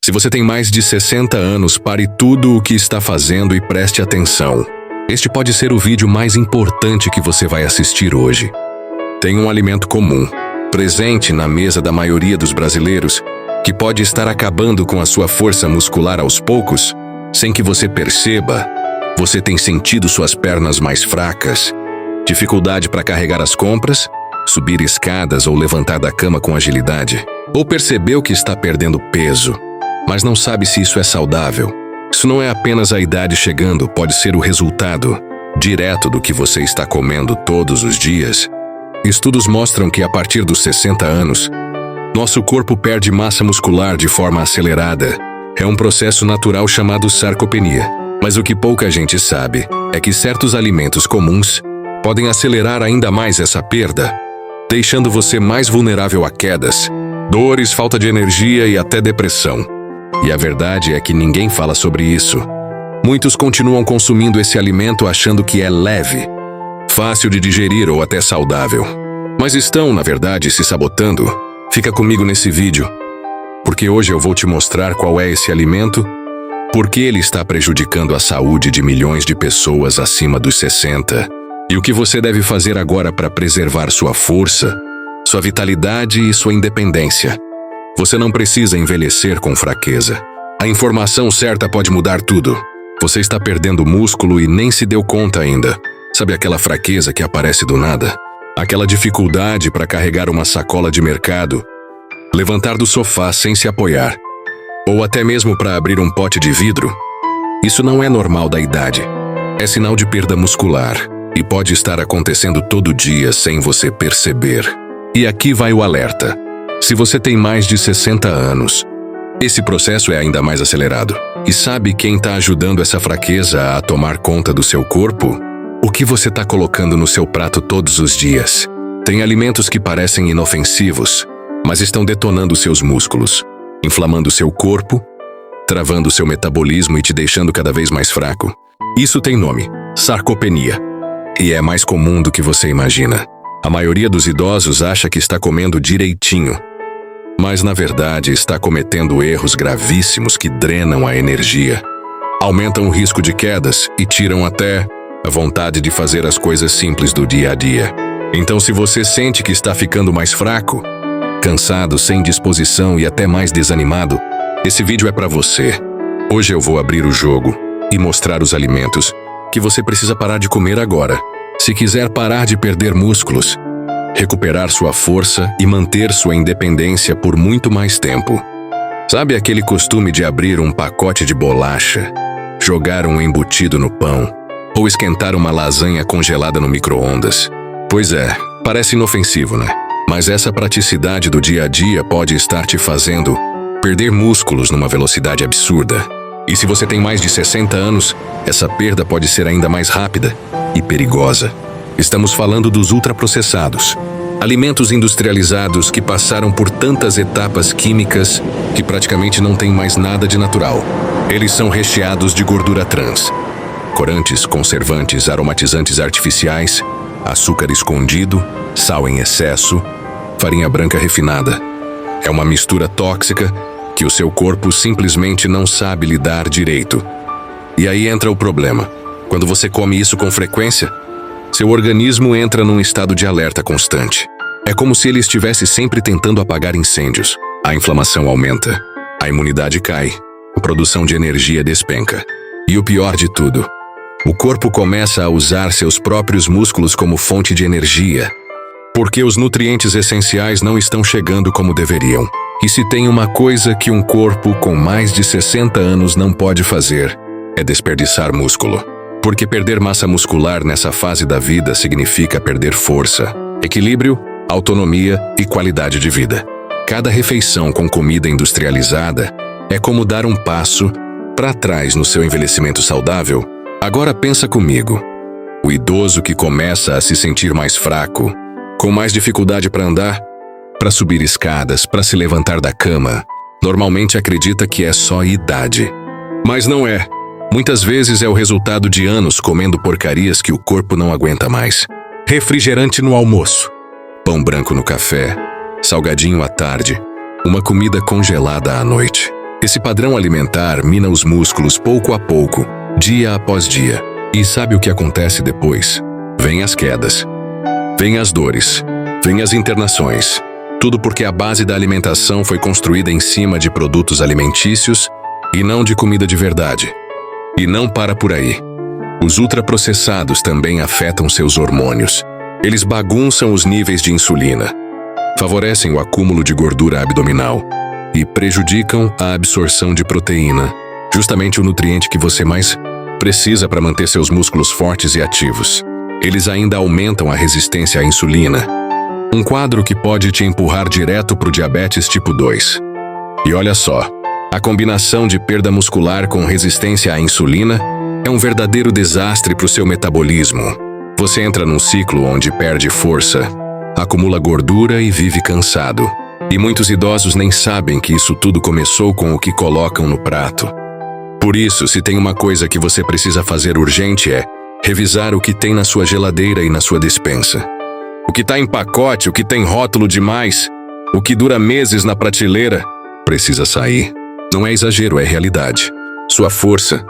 Se você tem mais de 60 anos, pare tudo o que está fazendo e preste atenção. Este pode ser o vídeo mais importante que você vai assistir hoje. Tem um alimento comum, presente na mesa da maioria dos brasileiros, que pode estar acabando com a sua força muscular aos poucos, sem que você perceba. Você tem sentido suas pernas mais fracas, dificuldade para carregar as compras, subir escadas ou levantar da cama com agilidade, ou percebeu que está perdendo peso, mas não sabe se isso é saudável. Isso não é apenas a idade chegando, pode ser o resultado direto do que você está comendo todos os dias. Estudos mostram que a partir dos 60 anos, nosso corpo perde massa muscular de forma acelerada. É um processo natural chamado sarcopenia. Mas o que pouca gente sabe é que certos alimentos comuns podem acelerar ainda mais essa perda, deixando você mais vulnerável a quedas, dores, falta de energia e até depressão. E a verdade é que ninguém fala sobre isso. Muitos continuam consumindo esse alimento achando que é leve, fácil de digerir ou até saudável. Mas estão, na verdade, se sabotando. Fica comigo nesse vídeo, porque hoje eu vou te mostrar qual é esse alimento, por que ele está prejudicando a saúde de milhões de pessoas acima dos 60, e o que você deve fazer agora para preservar sua força, sua vitalidade e sua independência. Você não precisa envelhecer com fraqueza. A informação certa pode mudar tudo. Você está perdendo músculo e nem se deu conta ainda. Sabe aquela fraqueza que aparece do nada? Aquela dificuldade para carregar uma sacola de mercado, levantar do sofá sem se apoiar, ou até mesmo para abrir um pote de vidro? Isso não é normal da idade. É sinal de perda muscular e pode estar acontecendo todo dia sem você perceber. E aqui vai o alerta. Se você tem mais de 60 anos, esse processo é ainda mais acelerado. E sabe quem está ajudando essa fraqueza a tomar conta do seu corpo? O que você está colocando no seu prato todos os dias? Tem alimentos que parecem inofensivos, mas estão detonando seus músculos, inflamando seu corpo, travando seu metabolismo e te deixando cada vez mais fraco. Isso tem nome: sarcopenia. E é mais comum do que você imagina. A maioria dos idosos acha que está comendo direitinho, mas na verdade está cometendo erros gravíssimos que drenam a energia, aumentam o risco de quedas e tiram até a vontade de fazer as coisas simples do dia a dia. Então, se você sente que está ficando mais fraco, cansado, sem disposição e até mais desanimado, esse vídeo é para você. Hoje eu vou abrir o jogo e mostrar os alimentos que você precisa parar de comer agora, se quiser parar de perder músculos, recuperar sua força e manter sua independência por muito mais tempo. Sabe aquele costume de abrir um pacote de bolacha, jogar um embutido no pão, ou esquentar uma lasanha congelada no micro-ondas? Pois é, parece inofensivo, né? Mas essa praticidade do dia a dia pode estar te fazendo perder músculos numa velocidade absurda. E se você tem mais de 60 anos, essa perda pode ser ainda mais rápida e perigosa. Estamos falando dos ultraprocessados, alimentos industrializados que passaram por tantas etapas químicas que praticamente não tem mais nada de natural. Eles são recheados de gordura trans, corantes, conservantes, aromatizantes artificiais, açúcar escondido, sal em excesso, farinha branca refinada. É uma mistura tóxica que o seu corpo simplesmente não sabe lidar direito. E aí entra o problema. Quando você come isso com frequência, seu organismo entra num estado de alerta constante. É como se ele estivesse sempre tentando apagar incêndios. A inflamação aumenta, a imunidade cai, a produção de energia despenca. E o pior de tudo, o corpo começa a usar seus próprios músculos como fonte de energia, porque os nutrientes essenciais não estão chegando como deveriam. E se tem uma coisa que um corpo com mais de 60 anos não pode fazer, é desperdiçar músculo. Porque perder massa muscular nessa fase da vida significa perder força, equilíbrio, autonomia e qualidade de vida. Cada refeição com comida industrializada é como dar um passo para trás no seu envelhecimento saudável. Agora pensa comigo. O idoso que começa a se sentir mais fraco, com mais dificuldade para andar, para subir escadas, para se levantar da cama, normalmente acredita que é só idade. Mas não é. Muitas vezes é o resultado de anos comendo porcarias que o corpo não aguenta mais. Refrigerante no almoço, pão branco no café, salgadinho à tarde, uma comida congelada à noite. Esse padrão alimentar mina os músculos pouco a pouco, dia após dia. E sabe o que acontece depois? Vêm as quedas, vêm as dores, vêm as internações. Tudo porque a base da alimentação foi construída em cima de produtos alimentícios e não de comida de verdade. E não para por aí. Os ultraprocessados também afetam seus hormônios. Eles bagunçam os níveis de insulina, favorecem o acúmulo de gordura abdominal e prejudicam a absorção de proteína, justamente o nutriente que você mais precisa para manter seus músculos fortes e ativos. Eles ainda aumentam a resistência à insulina, um quadro que pode te empurrar direto para o diabetes tipo 2. E olha só, a combinação de perda muscular com resistência à insulina é um verdadeiro desastre para o seu metabolismo. Você entra num ciclo onde perde força, acumula gordura e vive cansado. E muitos idosos nem sabem que isso tudo começou com o que colocam no prato. Por isso, se tem uma coisa que você precisa fazer urgente é revisar o que tem na sua geladeira e na sua despensa. O que está em pacote, o que tem rótulo demais, o que dura meses na prateleira, precisa sair. Não é exagero, é realidade. Sua força,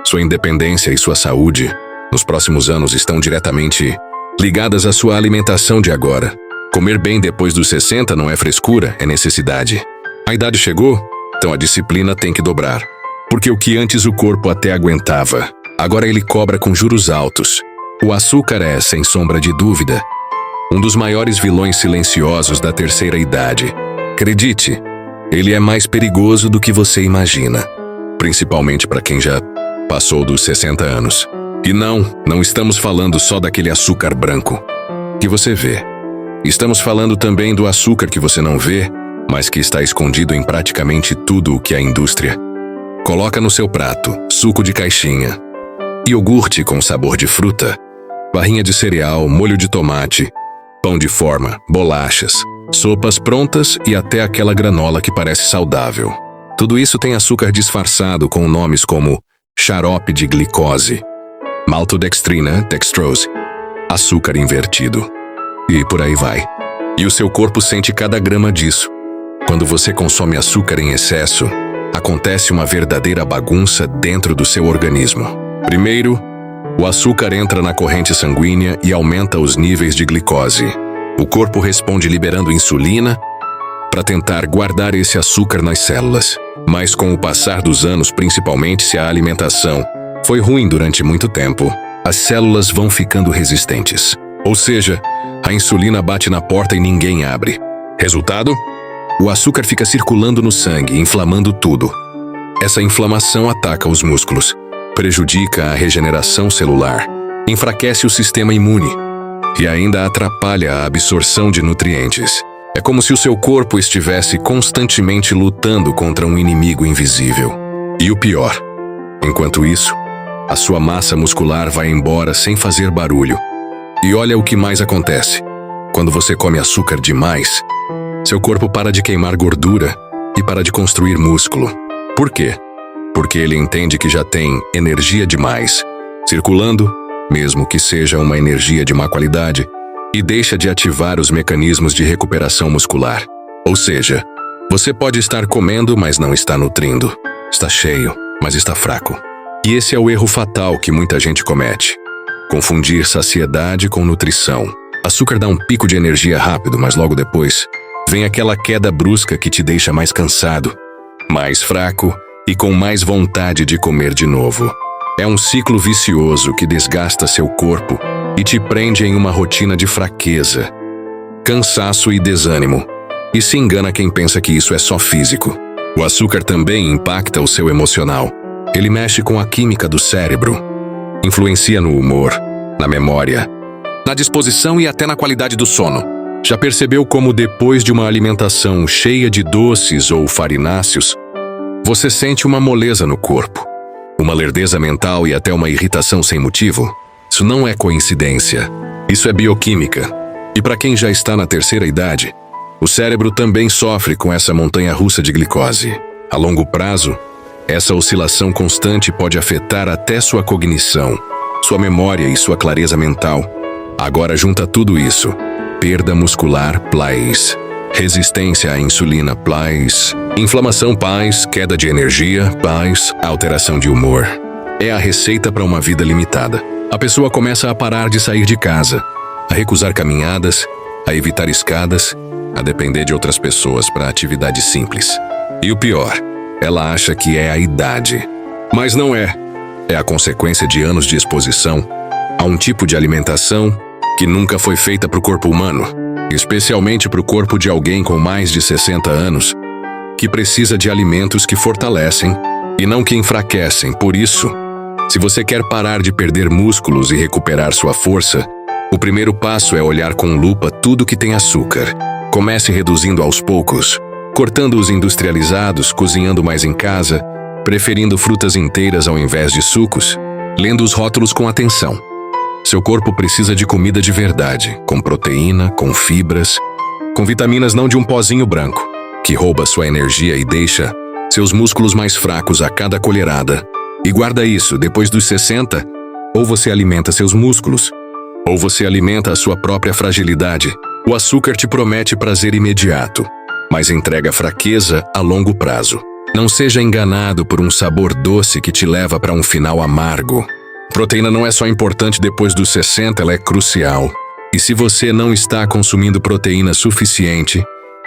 sua independência e sua saúde, nos próximos anos, estão diretamente ligadas à sua alimentação de agora. Comer bem depois dos 60 não é frescura, é necessidade. A idade chegou, então a disciplina tem que dobrar. Porque o que antes o corpo até aguentava, agora ele cobra com juros altos. O açúcar é, sem sombra de dúvida, um dos maiores vilões silenciosos da terceira idade. Acredite, ele é mais perigoso do que você imagina, principalmente para quem já passou dos 60 anos. E não estamos falando só daquele açúcar branco que você vê. Estamos falando também do açúcar que você não vê, mas que está escondido em praticamente tudo o que a indústria coloca no seu prato: suco de caixinha, iogurte com sabor de fruta, barrinha de cereal, molho de tomate, pão de forma, bolachas, sopas prontas e até aquela granola que parece saudável. Tudo isso tem açúcar disfarçado com nomes como xarope de glicose, maltodextrina, dextrose, açúcar invertido. E por aí vai. E o seu corpo sente cada grama disso. Quando você consome açúcar em excesso, acontece uma verdadeira bagunça dentro do seu organismo. Primeiro, o açúcar entra na corrente sanguínea e aumenta os níveis de glicose. O corpo responde liberando insulina para tentar guardar esse açúcar nas células. Mas com o passar dos anos, principalmente se a alimentação foi ruim durante muito tempo, as células vão ficando resistentes. Ou seja, a insulina bate na porta e ninguém abre. Resultado? O açúcar fica circulando no sangue, inflamando tudo. Essa inflamação ataca os músculos, prejudica a regeneração celular, enfraquece o sistema imune e ainda atrapalha a absorção de nutrientes. É como se o seu corpo estivesse constantemente lutando contra um inimigo invisível. E o pior, enquanto isso, a sua massa muscular vai embora sem fazer barulho. E olha o que mais acontece. Quando você come açúcar demais, seu corpo para de queimar gordura e para de construir músculo. Por quê? Porque ele entende que já tem energia demais circulando, mesmo que seja uma energia de má qualidade, e deixa de ativar os mecanismos de recuperação muscular. Ou seja, você pode estar comendo, mas não está nutrindo. Está cheio, mas está fraco. E esse é o erro fatal que muita gente comete: confundir saciedade com nutrição. Açúcar dá um pico de energia rápido, mas logo depois vem aquela queda brusca que te deixa mais cansado, mais fraco e com mais vontade de comer de novo. É um ciclo vicioso que desgasta seu corpo e te prende em uma rotina de fraqueza, cansaço e desânimo. E se engana quem pensa que isso é só físico. O açúcar também impacta o seu emocional. Ele mexe com a química do cérebro, influencia no humor, na memória, na disposição e até na qualidade do sono. Já percebeu como depois de uma alimentação cheia de doces ou farináceos, você sente uma moleza no corpo, uma lerdeza mental e até uma irritação sem motivo? Isso não é coincidência. Isso é bioquímica. E para quem já está na terceira idade, o cérebro também sofre com essa montanha-russa de glicose. A longo prazo, essa oscilação constante pode afetar até sua cognição, sua memória e sua clareza mental. Agora junta tudo isso: perda muscular, plays, Resistência à insulina, paz. Inflamação, paz. Queda de energia, paz. Alteração de humor. É a receita para uma vida limitada. A pessoa começa a parar de sair de casa, a recusar caminhadas, a evitar escadas, a depender de outras pessoas para atividades simples. E o pior, ela acha que é a idade. Mas não é. É a consequência de anos de exposição a um tipo de alimentação que nunca foi feita para o corpo humano, especialmente para o corpo de alguém com mais de 60 anos, que precisa de alimentos que fortalecem e não que enfraquecem. Por isso, se você quer parar de perder músculos e recuperar sua força, o primeiro passo é olhar com lupa tudo que tem açúcar. Comece reduzindo aos poucos, cortando os industrializados, cozinhando mais em casa, preferindo frutas inteiras ao invés de sucos, lendo os rótulos com atenção. Seu corpo precisa de comida de verdade, com proteína, com fibras, com vitaminas, não de um pozinho branco, que rouba sua energia e deixa seus músculos mais fracos a cada colherada. E guarda isso, depois dos 60, ou você alimenta seus músculos, ou você alimenta a sua própria fragilidade. O açúcar te promete prazer imediato, mas entrega fraqueza a longo prazo. Não seja enganado por um sabor doce que te leva para um final amargo. Proteína não é só importante depois dos 60, ela é crucial. E se você não está consumindo proteína suficiente,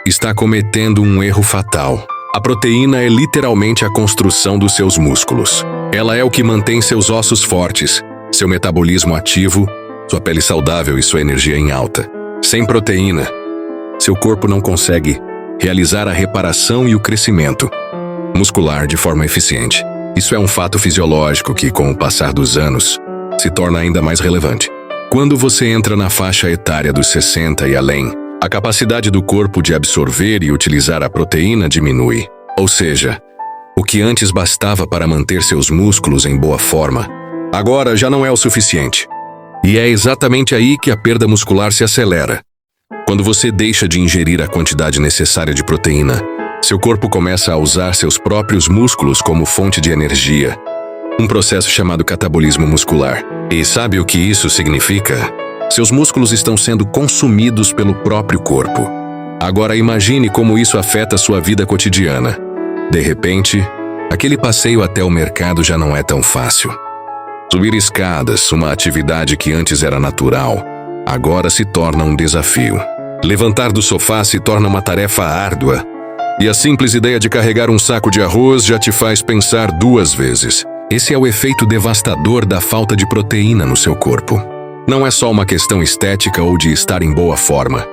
está cometendo um erro fatal. A proteína é literalmente a construção dos seus músculos. Ela é o que mantém seus ossos fortes, seu metabolismo ativo, sua pele saudável e sua energia em alta. Sem proteína, seu corpo não consegue realizar a reparação e o crescimento muscular de forma eficiente. Isso é um fato fisiológico que, com o passar dos anos, se torna ainda mais relevante. Quando você entra na faixa etária dos 60 e além, a capacidade do corpo de absorver e utilizar a proteína diminui. Ou seja, o que antes bastava para manter seus músculos em boa forma, agora já não é o suficiente. E é exatamente aí que a perda muscular se acelera. Quando você deixa de ingerir a quantidade necessária de proteína, seu corpo começa a usar seus próprios músculos como fonte de energia, um processo chamado catabolismo muscular. E sabe o que isso significa? Seus músculos estão sendo consumidos pelo próprio corpo. Agora imagine como isso afeta sua vida cotidiana. De repente, aquele passeio até o mercado já não é tão fácil. Subir escadas, uma atividade que antes era natural, agora se torna um desafio. Levantar do sofá se torna uma tarefa árdua. E a simples ideia de carregar um saco de arroz já te faz pensar 2 vezes. Esse é o efeito devastador da falta de proteína no seu corpo. Não é só uma questão estética ou de estar em boa forma.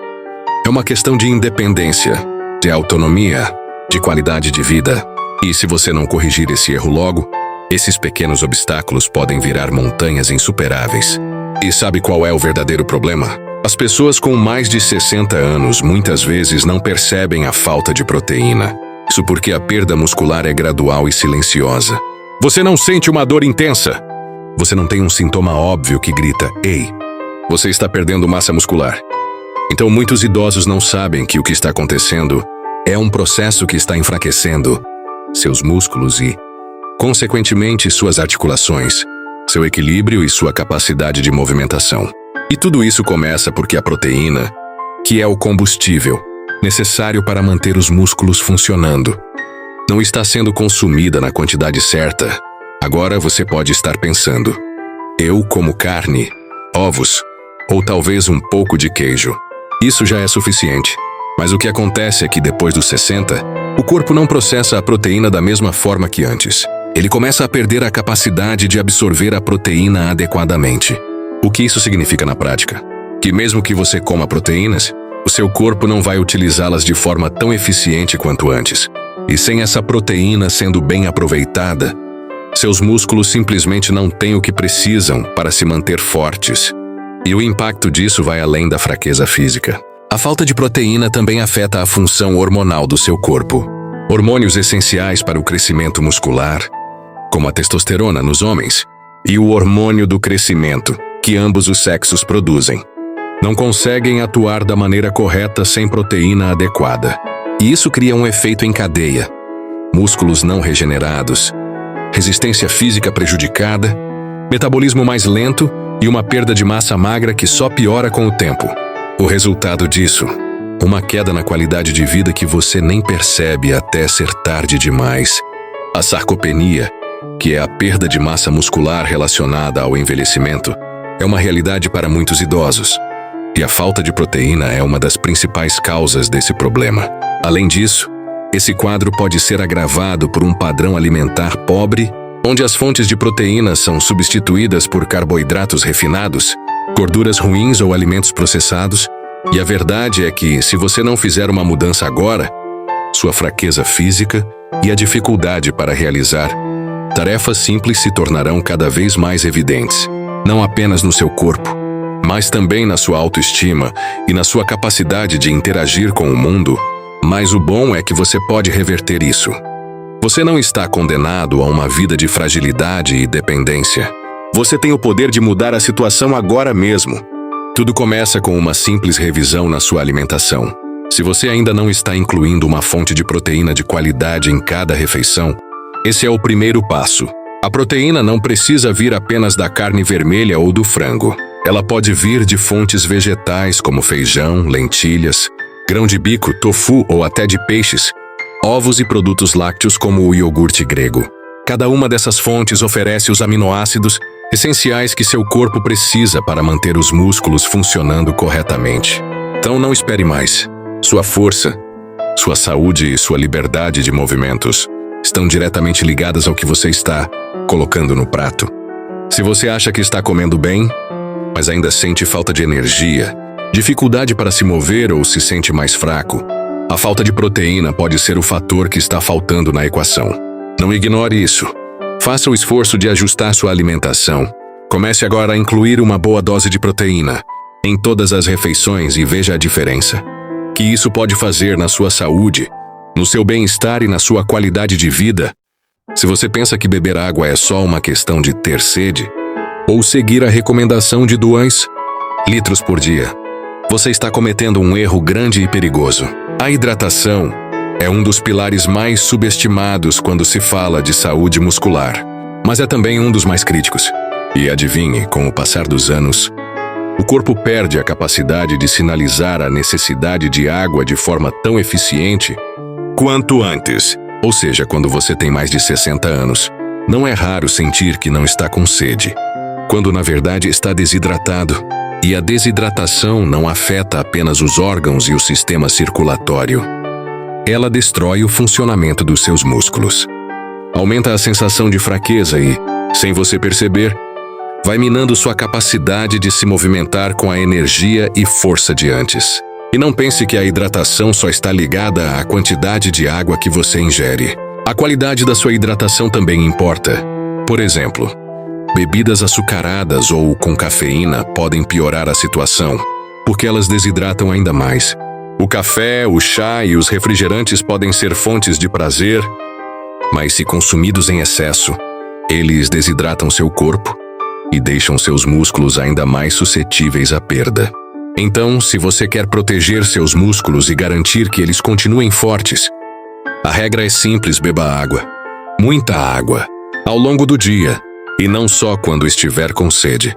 É uma questão de independência, de autonomia, de qualidade de vida. E se você não corrigir esse erro logo, esses pequenos obstáculos podem virar montanhas insuperáveis. E sabe qual é o verdadeiro problema? As pessoas com mais de 60 anos muitas vezes não percebem a falta de proteína. Isso porque a perda muscular é gradual e silenciosa. Você não sente uma dor intensa. Você não tem um sintoma óbvio que grita: "Ei, você está perdendo massa muscular". Então muitos idosos não sabem que o que está acontecendo é um processo que está enfraquecendo seus músculos e, consequentemente, suas articulações, seu equilíbrio e sua capacidade de movimentação. E tudo isso começa porque a proteína, que é o combustível necessário para manter os músculos funcionando, não está sendo consumida na quantidade certa. Agora você pode estar pensando: eu como carne, ovos, ou talvez um pouco de queijo. Isso já é suficiente. Mas o que acontece é que depois dos 60, o corpo não processa a proteína da mesma forma que antes. Ele começa a perder a capacidade de absorver a proteína adequadamente. O que isso significa na prática? Que mesmo que você coma proteínas, o seu corpo não vai utilizá-las de forma tão eficiente quanto antes. E sem essa proteína sendo bem aproveitada, seus músculos simplesmente não têm o que precisam para se manter fortes. E o impacto disso vai além da fraqueza física. A falta de proteína também afeta a função hormonal do seu corpo. Hormônios essenciais para o crescimento muscular, como a testosterona nos homens, e o hormônio do crescimento, que ambos os sexos produzem, não conseguem atuar da maneira correta sem proteína adequada. E isso cria um efeito em cadeia. Músculos não regenerados, resistência física prejudicada, metabolismo mais lento e uma perda de massa magra que só piora com o tempo. O resultado disso uma queda na qualidade de vida que você nem percebe até ser tarde demais. A sarcopenia, que é a perda de massa muscular relacionada ao envelhecimento, é uma realidade para muitos idosos. E a falta de proteína é uma das principais causas desse problema. Além disso, esse quadro pode ser agravado por um padrão alimentar pobre, onde as fontes de proteína são substituídas por carboidratos refinados, gorduras ruins ou alimentos processados. E a verdade é que, se você não fizer uma mudança agora, sua fraqueza física e a dificuldade para realizar tarefas simples se tornarão cada vez mais evidentes, não apenas no seu corpo, mas também na sua autoestima e na sua capacidade de interagir com o mundo. Mas o bom é que você pode reverter isso. Você não está condenado a uma vida de fragilidade e dependência. Você tem o poder de mudar a situação agora mesmo. Tudo começa com uma simples revisão na sua alimentação. Se você ainda não está incluindo uma fonte de proteína de qualidade em cada refeição, esse é o primeiro passo. A proteína não precisa vir apenas da carne vermelha ou do frango. Ela pode vir de fontes vegetais como feijão, lentilhas, grão de bico, tofu ou até de peixes, ovos e produtos lácteos como o iogurte grego. Cada uma dessas fontes oferece os aminoácidos essenciais que seu corpo precisa para manter os músculos funcionando corretamente. Então não espere mais. Sua força, sua saúde e sua liberdade de movimentos estão diretamente ligadas ao que você está colocando no prato. Se você acha que está comendo bem, mas ainda sente falta de energia, dificuldade para se mover ou se sente mais fraco, a falta de proteína pode ser o fator que está faltando na equação. Não ignore isso. Faça o esforço de ajustar sua alimentação. Comece agora a incluir uma boa dose de proteína em todas as refeições e veja a diferença que isso pode fazer na sua saúde, no seu bem-estar e na sua qualidade de vida. Se você pensa que beber água é só uma questão de ter sede, ou seguir a recomendação de 2 litros por dia, você está cometendo um erro grande e perigoso. A hidratação é um dos pilares mais subestimados quando se fala de saúde muscular, mas é também um dos mais críticos. E adivinhe, com o passar dos anos, o corpo perde a capacidade de sinalizar a necessidade de água de forma tão eficiente quanto antes. Ou seja, quando você tem mais de 60 anos, não é raro sentir que não está com sede, quando na verdade está desidratado. E a desidratação não afeta apenas os órgãos e o sistema circulatório. Ela destrói o funcionamento dos seus músculos. Aumenta a sensação de fraqueza e, sem você perceber, vai minando sua capacidade de se movimentar com a energia e força de antes. E não pense que a hidratação só está ligada à quantidade de água que você ingere. A qualidade da sua hidratação também importa. Por exemplo, bebidas açucaradas ou com cafeína podem piorar a situação, porque elas desidratam ainda mais. O café, o chá e os refrigerantes podem ser fontes de prazer, mas se consumidos em excesso, eles desidratam seu corpo e deixam seus músculos ainda mais suscetíveis à perda. Então, se você quer proteger seus músculos e garantir que eles continuem fortes, a regra é simples: beba água. Muita água, ao longo do dia, e não só quando estiver com sede.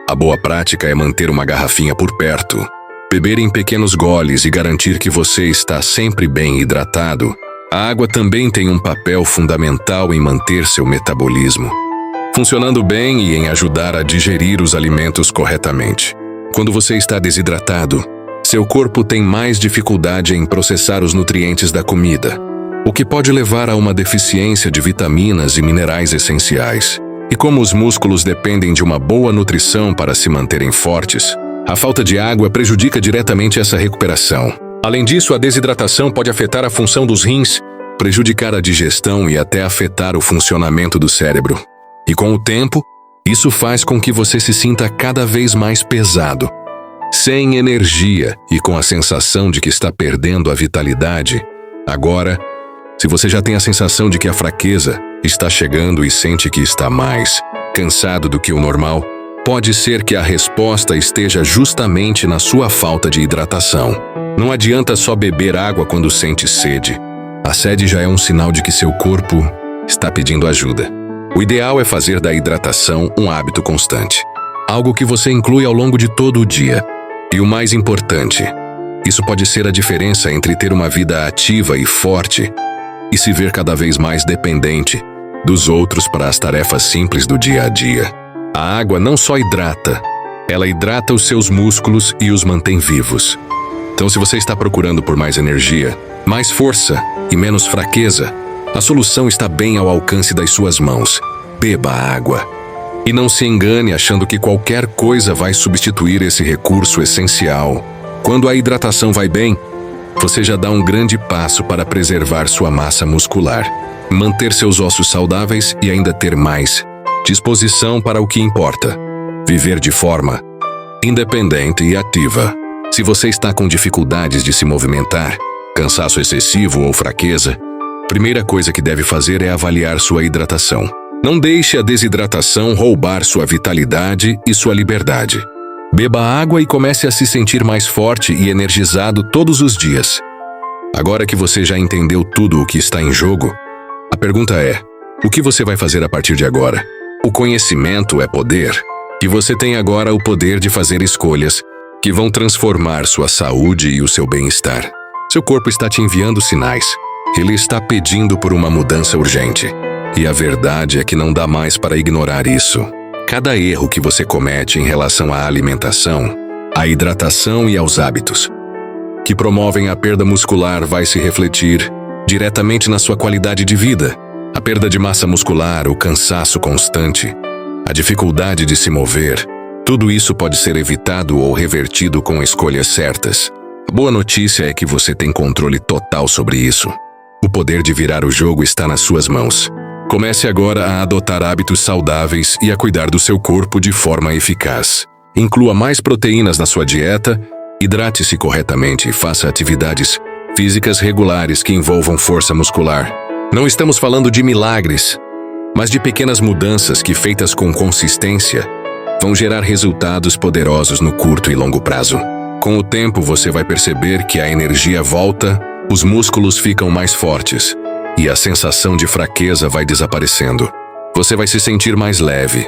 A boa prática é manter uma garrafinha por perto, beber em pequenos goles e garantir que você está sempre bem hidratado. A água também tem um papel fundamental em manter seu metabolismo funcionando bem e em ajudar a digerir os alimentos corretamente. Quando você está desidratado, seu corpo tem mais dificuldade em processar os nutrientes da comida, o que pode levar a uma deficiência de vitaminas e minerais essenciais. E como os músculos dependem de uma boa nutrição para se manterem fortes, a falta de água prejudica diretamente essa recuperação. Além disso, a desidratação pode afetar a função dos rins, prejudicar a digestão e até afetar o funcionamento do cérebro. E com o tempo, isso faz com que você se sinta cada vez mais pesado, sem energia e com a sensação de que está perdendo a vitalidade. Agora, se você já tem a sensação de que a fraqueza está chegando e sente que está mais cansado do que o normal, pode ser que a resposta esteja justamente na sua falta de hidratação. Não adianta só beber água quando sente sede. A sede já é um sinal de que seu corpo está pedindo ajuda. O ideal é fazer da hidratação um hábito constante, algo que você inclui ao longo de todo o dia. E o mais importante, Isso pode ser a diferença entre ter uma vida ativa e forte e se ver cada vez mais dependente dos outros para as tarefas simples do dia a dia. A água não só hidrata, ela hidrata os seus músculos e os mantém vivos. Então, se você está procurando por mais energia, mais força e menos fraqueza, a solução está bem ao alcance das suas mãos. Beba água. E não se engane achando que qualquer coisa vai substituir esse recurso essencial. Quando a hidratação vai bem, você já dá um grande passo para preservar sua massa muscular, manter seus ossos saudáveis e ainda ter mais disposição para o que importa: viver de forma independente e ativa. Se você está com dificuldades de se movimentar, cansaço excessivo ou fraqueza, a primeira coisa que deve fazer é avaliar sua hidratação. Não deixe a desidratação roubar sua vitalidade e sua liberdade. Beba água e comece a se sentir mais forte e energizado todos os dias. Agora que você já entendeu tudo o que está em jogo, a pergunta é: o que você vai fazer a partir de agora? O conhecimento é poder, e você tem agora o poder de fazer escolhas que vão transformar sua saúde e o seu bem-estar. Seu corpo está te enviando sinais. Ele está pedindo por uma mudança urgente. E a verdade é que não dá mais para ignorar isso. Cada erro que você comete em relação à alimentação, à hidratação e aos hábitos que promovem a perda muscular vai se refletir diretamente na sua qualidade de vida. A perda de massa muscular, o cansaço constante, a dificuldade de se mover, tudo isso pode ser evitado ou revertido com escolhas certas. A boa notícia é que você tem controle total sobre isso. O poder de virar o jogo está nas suas mãos. Comece agora a adotar hábitos saudáveis e a cuidar do seu corpo de forma eficaz. Inclua mais proteínas na sua dieta, hidrate-se corretamente e faça atividades físicas regulares que envolvam força muscular. Não estamos falando de milagres, mas de pequenas mudanças que, feitas com consistência, vão gerar resultados poderosos no curto e longo prazo. Com o tempo, você vai perceber que a energia volta, os músculos ficam mais fortes e a sensação de fraqueza vai desaparecendo. Você vai se sentir mais leve,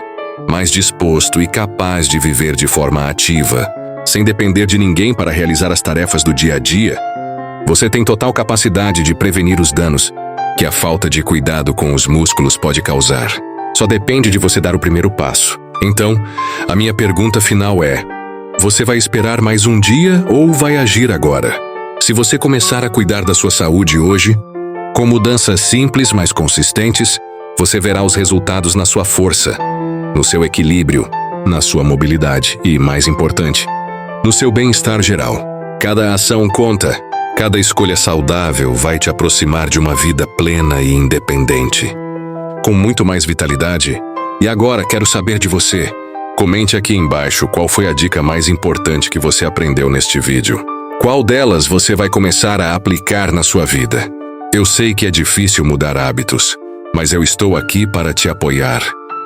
mais disposto e capaz de viver de forma ativa, sem depender de ninguém para realizar as tarefas do dia a dia. Você tem total capacidade de prevenir os danos que a falta de cuidado com os músculos pode causar. Só depende de você dar o primeiro passo. Então, a minha pergunta final é: você vai esperar mais um dia ou vai agir agora? Se você começar a cuidar da sua saúde hoje, com mudanças simples, mas consistentes, você verá os resultados na sua força, no seu equilíbrio, na sua mobilidade e, mais importante, no seu bem-estar geral. Cada ação conta. Cada escolha saudável vai te aproximar de uma vida plena e independente, com muito mais vitalidade. E agora quero saber de você. Comente aqui embaixo qual foi a dica mais importante que você aprendeu neste vídeo. Qual delas você vai começar a aplicar na sua vida? Eu sei que é difícil mudar hábitos, mas eu estou aqui para te apoiar.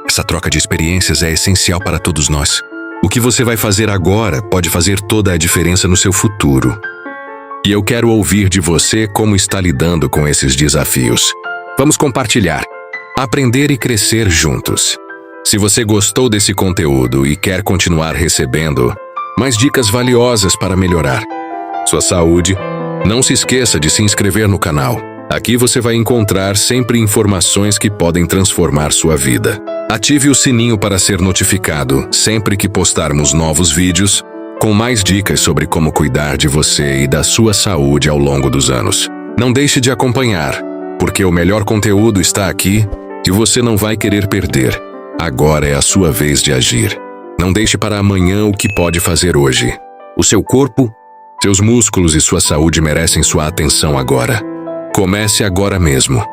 Essa troca de experiências é essencial para todos nós. O que você vai fazer agora pode fazer toda a diferença no seu futuro. E eu quero ouvir de você como está lidando com esses desafios. Vamos compartilhar, aprender e crescer juntos. Se você gostou desse conteúdo e quer continuar recebendo mais dicas valiosas para melhorar sua saúde, não se esqueça de se inscrever no canal. Aqui você vai encontrar sempre informações que podem transformar sua vida. Ative o sininho para ser notificado sempre que postarmos novos vídeos com mais dicas sobre como cuidar de você e da sua saúde ao longo dos anos. Não deixe de acompanhar, porque o melhor conteúdo está aqui e você não vai querer perder. Agora é a sua vez de agir. Não deixe para amanhã o que pode fazer hoje. O seu corpo, seus músculos e sua saúde merecem sua atenção agora. Comece agora mesmo.